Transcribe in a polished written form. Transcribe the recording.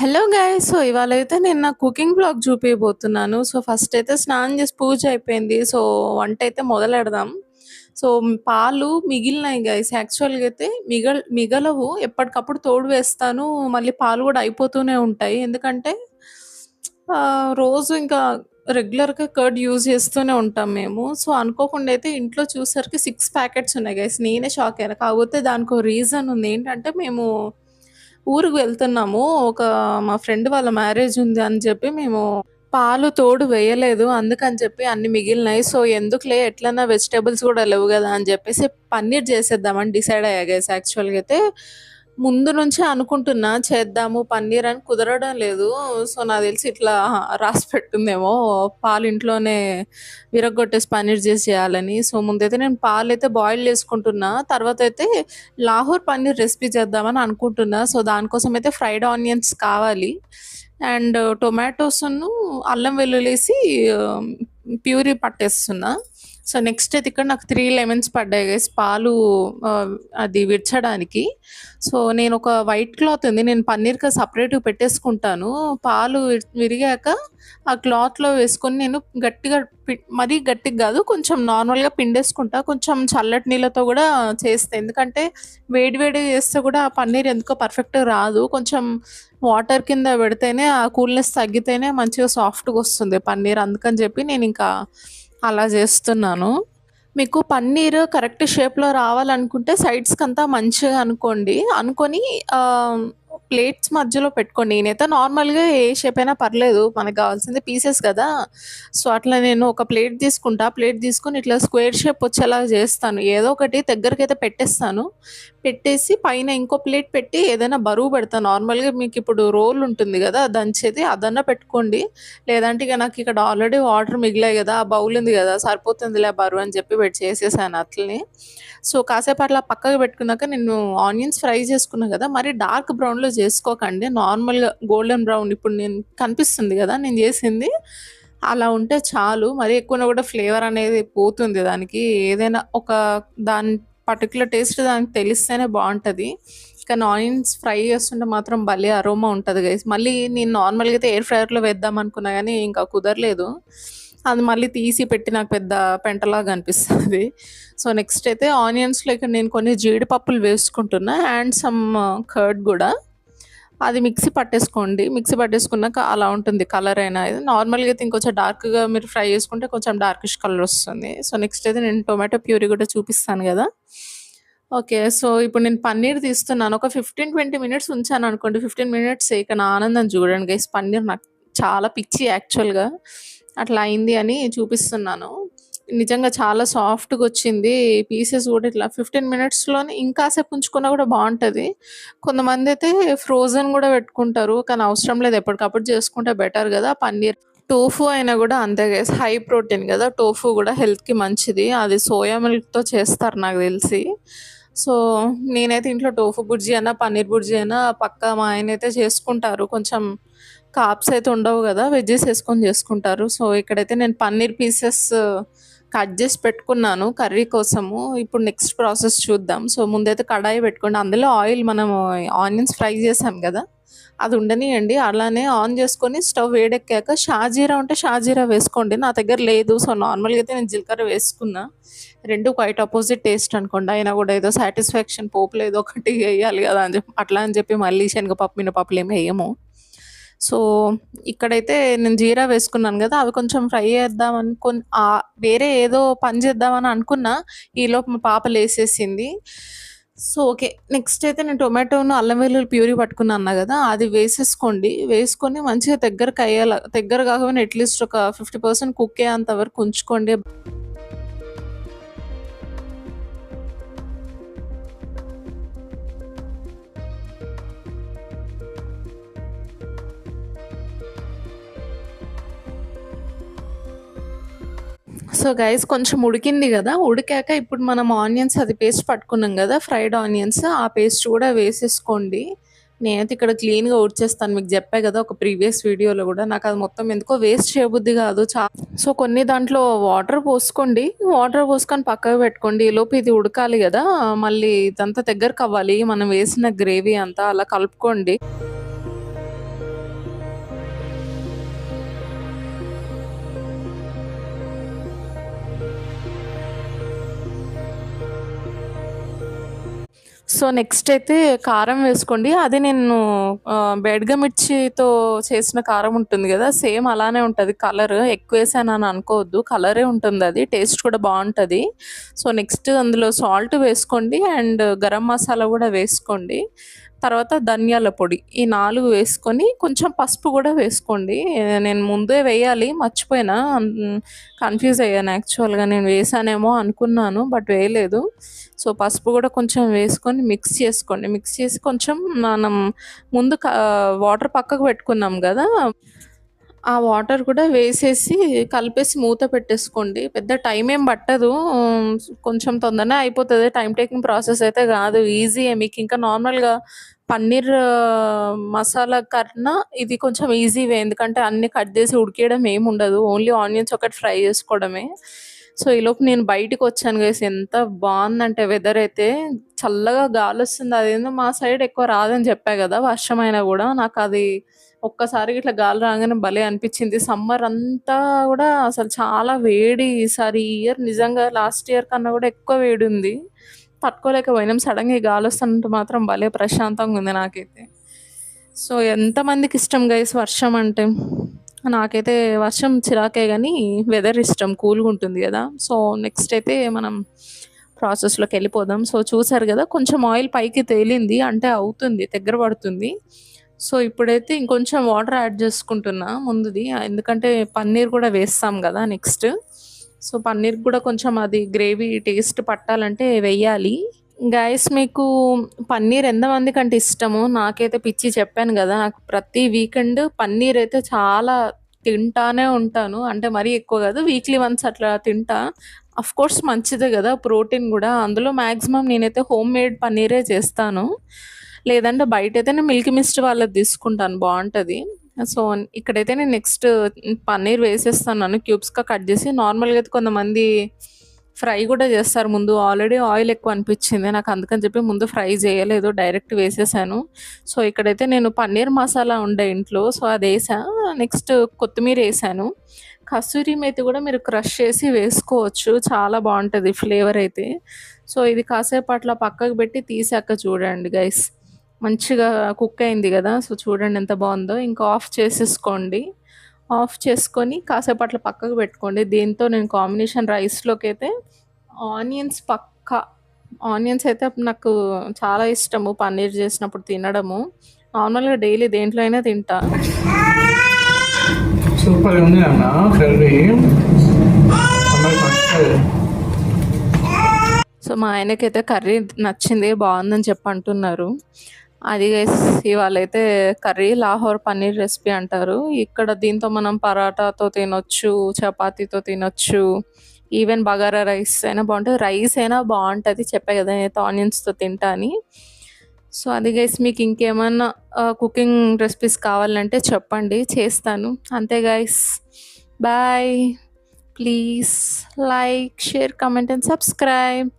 Hello guys! So, ఇవాళైతే నేను నా cooking vlog చూపియబోతున్నాను. So, first అయితే స్నానం చేసి పూజ అయిపోయింది. సో, వంటైతే మొదలెడదాం. సో, పాలు మిగిలినాయి గైస్. యాక్చువల్‌గా అయితే మిగలవు. ఎప్పటికప్పుడు తోడు వేస్తాను. మళ్ళీ పాలు కూడా అయిపోతూనే ఉంటాయి. ఎందుకంటే రోజు ఇంకా రెగ్యులర్‌గా కర్డ్ యూజ్ చేస్తూనే ఉంటాం మేము. సో, అనుకోకుండా అయితే ఇంట్లో చూసేసరికి 6 ప్యాకెట్స్ ఉన్నాయి గైస్. నేనే షాక్ అయ్యాను. కాకపోతే దానికో రీజన్ ఉంది. ఏంటంటే మేము ఊరికి వెళ్తున్నాము. మా ఫ్రెండ్ వాళ్ళ మ్యారేజ్ ఉంది అని చెప్పి మేము పాలు తోడు వేయలేదు. అందుకని చెప్పి అన్ని మిగిలినాయి. సో, ఎందుకులే ఎట్లన్నా వెజిటబుల్స్ గూడా లేవు గదా! అని జెప్పేసి పన్నీర్ చేసేద్దామని డిసైడ్ అయ్యా గైస్. యాక్చువల్‌గా అయితే ముందు నుంచే అనుకుంటున్నా చేద్దాము పన్నీర్ అని కుదరడం లేదు. సో, నాకు తెలిసి ఇట్లా రాసి పెట్టుందేమో పాలు ఇంట్లోనే విరగ్గొట్టేసి పన్నీర్ చేసి చేయాలని. సో, ముందైతే నేను పాలైతే బాయిల్ చేసుకుంటున్నా. తర్వాతైతే లాహోర్ పన్నీర్ రెసిపీ చేద్దామని అనుకుంటున్నా. సో, దానికోసం అయితే ఫ్రైడ్ ఆనియన్స్ కావాలి. అండ్ టొమాటోసును, అల్లం వెల్లుల్లేసి ప్యూరీ పట్టేస్తున్నా. సో, నెక్స్ట్ అయితే ఇక్కడ నాకు 3 లెమన్స్ పడ్డాయి గైస్ పాలు అది విడచడానికి. సో, నేనొక వైట్ క్లాత్ ఉంది. నేను పన్నీర్‌కి సెపరేట్‌గా పెట్టేసుకుంటాను. పాలు విరిగాక ఆ క్లాత్‌లో వేసుకొని నేను గట్టిగా మరీ గట్టిగా గాదు. కొంచెం నార్మల్‌గా పిండేసుకుంటా. కొంచెం చల్లటి నీళ్ళతో గూడా చేస్తా. ఎందుకంటే వేడి వేడిగా చేస్తే గూడా ఆ పన్నీర్ ఎందుకో పర్ఫెక్ట్‌గా రాదు. కొంచెం వాటర్ కింద పెడితేనే ఆ కూల్‌నెస్ తగ్గితేనే మంచిగా సాఫ్ట్‌గొస్తుంది పన్నీర్. అందుకని జెప్పి నేనింకా అలా జేస్తున్నాను. మీకు పన్నీర్ కరెక్ట్ షేప్‌లో రావాలనుకుంటే సైడ్స్‌కంతా మంచిగా అనుకోండి. అనుకొని ప్లేట్స్ మధ్యలో పెట్టుకోండి. నేనైతే నార్మల్‌గా ఏ షేప్ అయినా పర్లేదు. మనకు కావాల్సింది పీసెస్ గదా! సో, అట్లా నేను ఒక ప్లేట్ తీసుకుంటా. ప్లేట్ తీసుకొని ఇట్లా స్క్వేర్ షేప్ వచ్చేలాగా చేస్తాను. ఏదో ఒకటి దగ్గరకైతే పెట్టేస్తాను. పెట్టేసి పైన ఇంకో ప్లేట్ పెట్టి ఏదైనా బరువు పెడతా. నార్మల్‌గా మీకిప్పుడు రోల్ ఉంటుంది గదా! దంచేది అదన్నా పెట్టుకోండి. లేదంటే ఇక నాకిక్కడ ఆల్రెడీ వాటర్ మిగిలాయి గదా! ఆ బౌల్ ఉంది గదా! సరిపోతుందిలే బరువు అని చెప్పి చేసేసాను అట్లనే. సో, కాసేపు అట్లా పక్కకు పెట్టుకున్నాక నేను ఆనియన్స్ ఫ్రై చేసుకున్నా గదా! మరి డార్క్ బ్రౌన్‌లో చేసుకోకండి. నార్మల్‌గా గోల్డెన్ బ్రౌన్ ఇప్పుడు నేను కనిపిస్తుంది గదా! నేను చేసింది. అలా ఉంటే చాలు. మరీ ఎక్కువన గూడా ఫ్లేవర్ అనేది పోతుంది దానికి. ఏదైనా దాని పర్టిక్యులర్ టేస్ట్ దానికి తెలిస్తేనే బావుంటది. కానీ ఆనియన్స్ ఫ్రై చేస్తుంటే మాత్రం భలే అరోమా ఉంటది గైస్. మళ్ళీ నేను నార్మల్‌గా అయితే ఎయిర్ ఫ్రైయర్‌లో వేద్దాం అనుకున్నా గానీ ఇంకా కుదరలేదు. అది మళ్ళీ తీసి పెట్టి నాకు పెద్ద పెంటలాగా అనిపిస్తది. సో, నెక్స్ట్ అయితే ఆనియన్స్‌లో ఇక్కడ నేను కొన్ని జీడిపప్పులు వేసుకుంటున్నా అండ్ సమ్ కర్డ్ గూడా. అది మిక్సీ పట్టేసుకోండి. మిక్సీ పట్టేసుకున్నాక అలా ఉంటుంది కలర్ అయినా ఇది. నార్మల్‌గా అయితే ఇంకొంచెం డార్క్‌గా మీరు ఫ్రై చేసుకుంటే కొంచెం డార్కిష్ కలర్ వస్తుంది. సో, నెక్స్ట్ అయితే నేను టొమాటో ప్యూరీ కూడా చూపిస్తాను గదా! ఓకే. సో, ఇప్పుడు నేను పన్నీర్ తీస్తున్నాను. ఒక 20 మినిట్స్ ఉంచాననుకోండి. 15 మినిట్స్ ఇక నా ఆనందం చూడండి గైస్. పన్నీర్ నాకు చాలా పిచ్చి యాక్చువల్‌గా. అట్లా అయింది అని చూపిస్తున్నాను. నిజంగా చాలా సాఫ్ట్‌గొచ్చింది. పీసెస్ గూడా ఇట్లా 15 మినిట్స్‌లోనే ఇంకాసేపు ఉంచుకున్నా గూడా బావుంటది. కొంతమందయితే ఫ్రోజన్ గూడా పెట్టుకుంటారు. కానీ అవసరం లేదు. ఎప్పటికప్పుడు చేసుకుంటే బెటర్ గదా! పన్నీర్. టోఫు అయినా గూడా అంతే గైస్. హై ప్రోటీన్ గదా! టోఫు గూడా హెల్త్‌కి మంచిది. అది సోయా మిల్క్‌తో చేస్తారు నాకు దెలిసి. సో, నేనైతే ఇంట్లో టోఫు బుర్జీ అన్నా, పన్నీర్ బుర్జీ అయినా పక్కా మా ఆయనైతే చేసుకుంటారు. కొంచెం కార్బ్స్ అయితే ఉండవు గదా! వెజ్జీస్ ఏసుకొని జేసుకుంటారు. సో, ఇక్కడైతే నేను పన్నీర్ పీసెస్ కట్ జేసి పెట్టుకున్నాను కర్రీ కోసము. ఇప్పుడు నెక్స్ట్ ప్రాసెస్ చూద్దాం. సో, ముందైతే కడాయి పెట్టుకోండి. అందులో ఆయిల్ మనము ఆనియన్స్ ఫ్రై చేసాం గదా! అది ఉండనియండి. అలానే ఆన్ చేసుకొని స్టవ్ వేడెక్కాక షాజీరా ఉంటే షాజీరా వేసుకోండి. నా దగ్గర లేదు. సో, నార్మల్‌గా అయితే నేను జీలకర్ర వేసుకున్నా. 2 క్వైట్ అపోజిట్ టేస్ట్ అనుకోండి. అయినా గూడా ఏదో సాటిస్ఫాక్షన్ పోపులో ఏదో ఒకటి ఎయ్యాలి గదా! అని చెప్పి అట్లా అని చెప్పి మళ్ళీ శనగపప్పు, మినపప్పులేమి ఎయ్యము. సో, ఇక్కడైతే నేను జీరా వేసుకున్నాను గదా! అవి కొంచెం ఫ్రై చేద్దాం వేరే ఏదో పని చేద్దామని అనుకున్నా. ఈలోపు మా పాప లేసేసింది. So, okay. నెక్స్ట్ అయితే నేను టొమాటోను, అల్లం వెల్లుల్లి ప్యూరీ పట్టుకున్నా అన్నా గదా! అది వేసేసుకోండి. వేసుకొని మంచిగా దగ్గర కాకపోయినా అట్‌లీస్ట్ ఒక 50% కుక్ అయ్యేంత వరకు ఉంచుకోండి. సో, గైస్ కొంచెం ఉడికింది గదా! ఉడికాక ఇప్పుడు మనం ఆనియన్స్ అది పేస్ట్ పట్టుకున్నాం గదా! ఫ్రైడ్ ఆనియన్స్ ఆ పేస్ట్ గూడా వేసేసుకోండి. నేనైతే ఇక్కడ క్లీన్‌గా ఊడ్చేస్తాను. మీకు జెప్పా గదా! ఒక ప్రీవియస్ వీడియోలో గూడా. నాకది మొత్తం ఎందుకో వేస్ట్ చేయబుద్ధి గాదు. సో, కొన్ని దాంట్లో వాటర్ పోసుకోండి. వాటర్ పోసుకొని పక్కకు పెట్టుకోండి. ఈలోపు ఇది ఉడకాలి గదా! మళ్ళీ ఇదంతా దగ్గరకవ్వాలి. మనం వేసిన గ్రేవీ అంతా అలా కలుపుకోండి. సో, నెక్స్ట్ అయితే కారం వేసుకోండి. అది నేను బేడగ మిర్చితో చేసిన కారం ఉంటుంది గదా! సేమ్ అలానే ఉంటది కలర్. ఎక్కువేసానని అనుకోవద్దు. కలరే ఉంటుందది. టేస్ట్ కూడా బావుంటది. సో, నెక్స్ట్ అందులో సాల్ట్ వేసుకోండి అండ్ గరం మసాలా గూడా వేసుకోండి. తర్వాత ధనియాల పొడి. ఈ 4 వేసుకొని కొంచెం పసుపు గూడా వేసుకోండి. నేను ముందే వేయాలి మర్చిపోయినా. కన్‌ఫ్యూజ్ అయ్యాను యాక్చువల్‌గా. నేను వేశానేమో అనుకున్నాను. బట్ వేయలేదు. సో, పసుపు గూడా కొంచెం వేసుకొని మిక్స్ చేసుకోండి. మిక్స్ చేసి కొంచెం మనం ముందు వాటర్ పక్కకు పెట్టుకున్నాం గదా! ఆ వాటర్ కూడా వేసేసి కలిపేసి మూత పెట్టేసుకోండి. పెద్ద టైమేం పట్టదు. కొంచెం తొందరనే అయిపోతది. టైమ్ టేకింగ్ ప్రాసెస్ అయితే గాదు. ఈజీయే. మీకింకా నార్మల్‌గా పన్నీర్ మసాలా కన్నా ఇది కొంచెం ఈజీ వే. ఎందుకంటే అన్నీ కట్ జేసి ఉడికియడం ఏముండదు. ఓన్లీ ఆనియన్స్ ఒకటి ఫ్రై జేసుకోవడమే. సో, ఈలోపు నేను బయటికొచ్చాను గైస్. ఎంత బావుందంటే వెదరైతే చల్లగా గాలొస్తుంది. అదేందో మా సైడ్ ఎక్కువ రాదని జెప్పా గదా! వర్షమైనా గూడా నాకది ఒక్కసారిగా ఇట్లా గాలి రాంగానే భలే అనిపిచ్చింది. సమ్మర్ అంతా గూడా అసలు చాలా వేడి ఈసారి ఈ ఇయర్ నిజంగా లాస్ట్ ఇయర్ కన్నా గూడా ఎక్కువ వేడుంది. తట్టుకోలేకపోయినాం. సడెన్‌గా ఈ గాలొస్తుంటే మాత్రం భలే ప్రశాంతంగుంది నాకైతే. సో, ఎంతమందికిష్టం గైస్ వర్షం అంటే? నాకైతే వర్షం చిరాకే గానీ వెదర్ ఇష్టం. కూల్‌గుంటుంది గదా! సో, నెక్స్ట్ అయితే మనం ప్రాసెస్‌లోకెళ్ళిపోదాం. సో, చూసారు గదా! కొంచెం ఆయిల్ పైకి తేలింది. అంటే అవుతుంది. దగ్గర పడుతుంది. సో, ఇప్పుడైతే ఇంకొంచెం వాటర్ యాడ్ జేసుకుంటున్నా ముందుది. ఎందుకంటే పన్నీర్ గూడా వేస్తాం గదా! నెక్స్ట్. సో, పన్నీర్‌కి గూడా కొంచెం అది గ్రేవీ టేస్ట్ పట్టాలంటే వెయ్యాలి. గైస్ మీకు పన్నీర్ ఎంతమందికంటే ఇష్టమో, నాకైతే పిచ్చి చెప్పాను గదా! నాకు ప్రతి వీకెండ్ పన్నీరైతే చాలా తింటానే ఉంటాను. అంటే మరీ ఎక్కువ గాదు. వీక్లీ వన్స్ అట్లా తింటా. ఆఫ్‌కోర్స్ మంచిదే గదా! ప్రోటీన్ గూడా. అందులో మాక్సిమం నేనైతే హోమ్ మేడ్ పన్నీరే చేస్తాను. లేదంటే బయటైతే నేను మిల్కీ మిస్ట్ వాళ్ళది తీసుకుంటాను బావుంటది. సో, ఇక్కడైతే నేను నెక్స్ట్ పన్నీర్ వేసేస్తున్నాను క్యూబ్స్‌గా కట్ జేసి. నార్మల్‌గా అయితే కొంతమంది ఫ్రై గూడా జేస్తారు ముందు. ఆల్రెడీ ఆయిల్ ఎక్కువ అనిపిచ్చింది. నాకు అందుకని చెప్పి ముందు ఫ్రై జేయలేదు. డైరెక్ట్ వేసేసాను. సో, ఇక్కడైతే నేను పన్నీర్ మసాలా ఉండే ఇంట్లో. సో, అదేసా. నెక్స్ట్ కొత్తిమీరేసాను. కసూరి మేతి గూడా మీరు క్రష్ చేసి వేసుకోవచ్చు. చాలా బావుంటది ఫ్లేవర్ అయితే. సో, ఇది కాసేపు అట్లా పక్కకు బెట్టి తీసాక చూడండి గైస్. మంచిగా కుక్ అయింది గదా! సో, చూడండి ఎంత బావుందో. ఇంకా ఆఫ్ చేసేసుకోండి. ఆఫ్ చేసుకొని కాసేపు అట్లా పక్కకు పెట్టుకోండి. దీంతో నేను కాంబినేషన్ రైస్‌లోకైతే ఆనియన్స్ పక్కా. ఆనియన్స్ అయితే నాకు చాలా ఇష్టము పన్నీర్ చేసినప్పుడు తినడము. నార్మల్‌గా డైలీ దేంట్లో అయినా తింటా. సూపర్ ఉంది అన్న కర్రీ. అందరికి నచ్చుతుంది. సో, మా ఆయనకైతే కర్రీ నచ్చింది. బావుందని చెప్పి అంటున్నారు. అది గైస్ ఇవాళైతే కర్రీ లాహోర్ పన్నీర్ రెసిపీ అంటారు. ఇక్కడ దీంతో మనం పరాటాతో తినొచ్చు, చపాతీతో తినొచ్చు. ఈవెన్ బగారా రైస్ అయినా బావుంటది. రైస్ అయినా బావుంటది. చెప్పా గదా! నేనైతే ఆనియన్స్‌తో తింటా అని. సో, అది గైస్ మీకు ఇంకేమన్నా కుకింగ్ రెసిపీస్ కావాలంటే చెప్పండి. చేస్తాను. అంతే guys. Bye. Please like, share, comment and subscribe.